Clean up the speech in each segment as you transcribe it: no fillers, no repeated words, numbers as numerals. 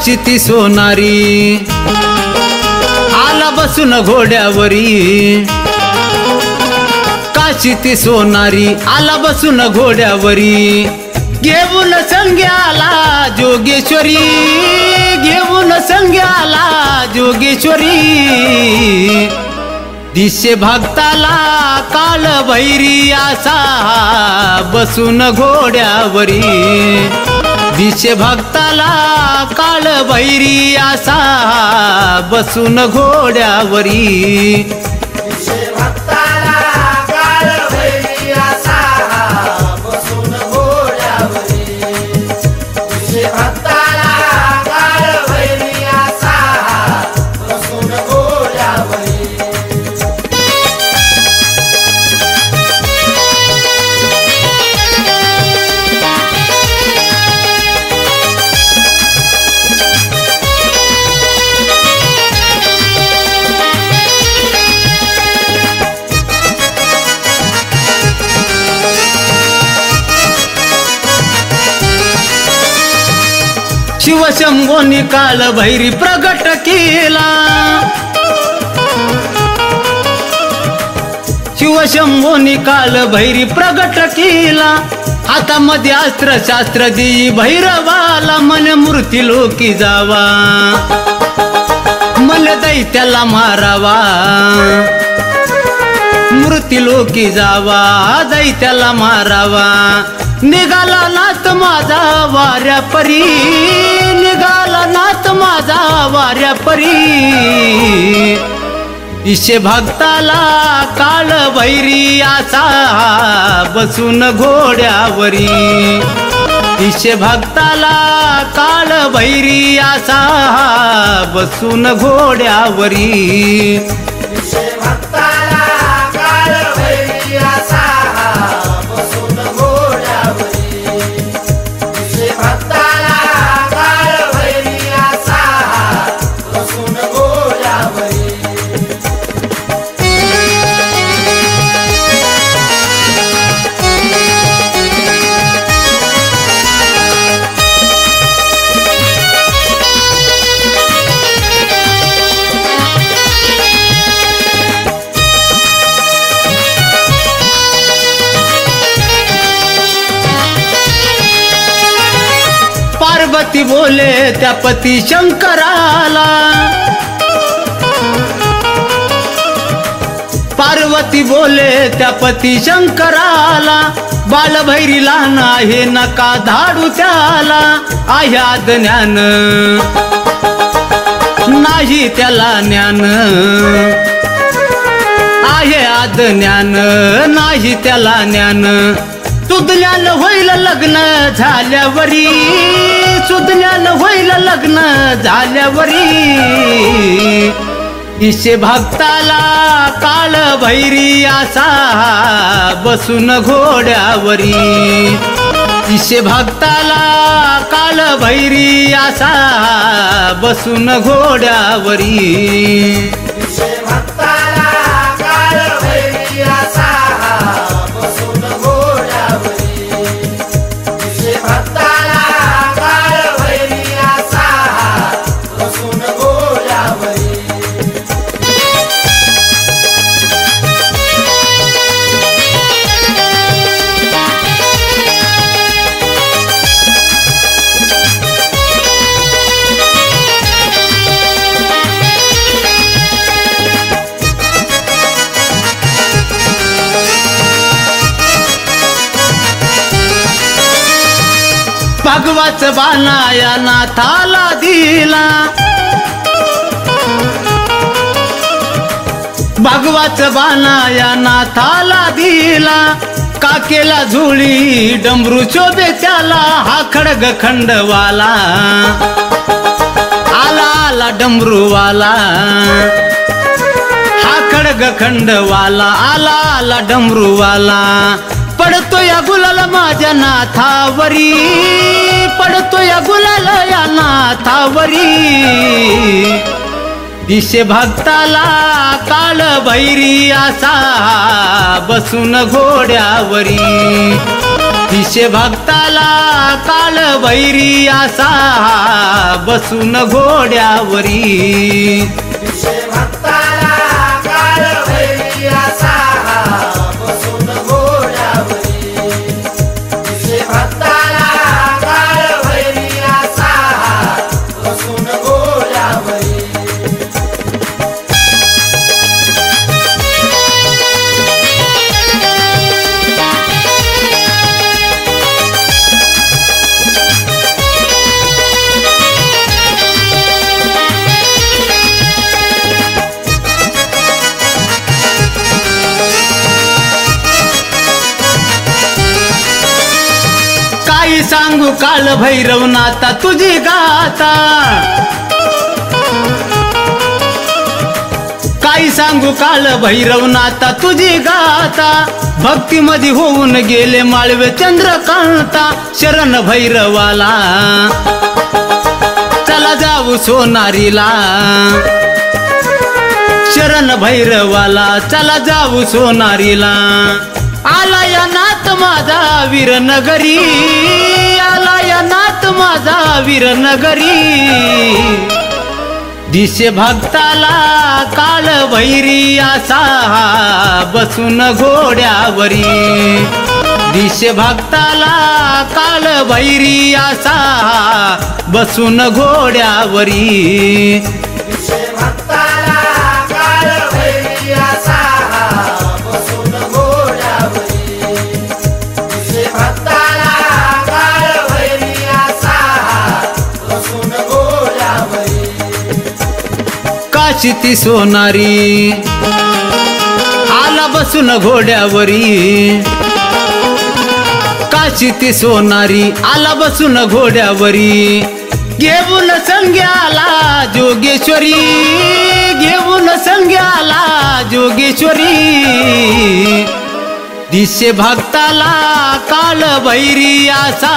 काशी ती सोनारी आला बसून घोड्यावरी, काशी ती सोनारी आला बसून घोड्यावरी, घेऊन संग्याला जोगेश्वरी, घेऊन संग्याला जोगेश्वरी, दिशे भक्ताला काल भैरी असा बसून घोड्यावरी, दिशे भक्ताला काल भैरी असा बसून घोड्यावरी, दिशे भक्ताला काल भैरी असा बसून घोड्यावरी, दिशे भक्ताला काल भैरी असा बसून घोड्यावरी। शिवशंभोनी काल भैरी प्रगट केला, शिवशंभोनी काल भैरी प्रगट केला, हातामध्ये अस्त्र शास्त्र देई भैरवाला, मन मूर्ती लोकी जावा, मन दैत्याला मारावा, मूर्ती लोकी जावा दैत्याला मारावा, निघाला नाथ माझा वाऱ्या परी, निघाला नाथ माझा वाऱ्या परी, दिशे भक्ताला काल भैरी असा बसून घोड्यावरी, दिशे भक्ताला काल भैरी असा बसून घोड्यावरी, दिशे भक्ताला काल भैरी असा बसून घोड्यावरी, दिशे भक्ताला काल भैरी असा बसून घोड्यावरी। पार्वती बोले त्या पती शंकराला, पार्वती बोले त्या पती शंकराला, बालभैरीला नाही नका धाडू त्याला, आह्याद ज्ञान नाही त्याला ज्ञान, आह्याद ज्ञान नाही त्याला ज्ञान, सुज्ञान होईल लग्न झाल्यावरी, सुज्ञान होईल लग्न झाल्यावरी, दिशे भक्ताला काल भैरी असा बसून घोड्यावरी, दिशे भक्ताला काल भैरी असा बसून घोड्यावरी, दिशे भक्ताला काल भैरी असा बसून घोड्यावरी, दिशे भक्ताला काल भैरी असा बसून घोड्यावरी। भगवाच बाणाया नाथाला दिला, भगवाच बाणाया नाथाला दिला, काकेला झुळी डमरू शोभे त्याला, हा खडग खंडवाला आला आला डमरूवाला, हा खडग खंडवाला आला आला डमरूवाला, पडतो या गुलाल माझ्या नाथावरी, पडतो या गुलाल या नाथावरी, दिशे भक्ताला काल भैरी असा बसून घोड्यावरी, दिशे भक्ताला काळ भैरी असा बसून घोड्यावरी दिशे भक्ताला काळ भैरी असा बसून घोड्यावरी दिशे भक्ताला काळ भैरी असा बसून घोड्यावरी काही सांगू काल भैरवनाथा तुझी गाथा काही सांगू काल भैरवनाथा तुझी गाथा भक्तीमध्ये होऊन गेले माळवे चंद्रकांता शरण भैरवाला चला जाऊ सोनारीला शरण भैरवाला चला जाऊ सोनारीला आला या नाथ माझा वीर नगरी आला या नाथ माझा वीर नगरी दिशे भक्ताला काळ भैरी असा बसून घोड्यावरी दिशे भक्ताला काळ भैरी असा बसून घोड्यावरी दिशे भक्ताला काळ भैरी असा बसून घोड्यावरी दिशे भक्ताला काळ भैरी असा बसून घोड्यावरी काशी ती सोनारी आला बसून घोड्यावरी काशी ती सोनारी आला बसून घोड्यावरी घेऊन संग्याला जोगेश्वरी घेऊन संग्याला जोगेश्वरी दिशे भक्ताला काळ भैरी असा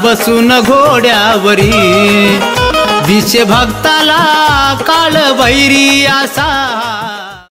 बसून घोड्यावरी दिशे भक्ताला काळ भैरी असा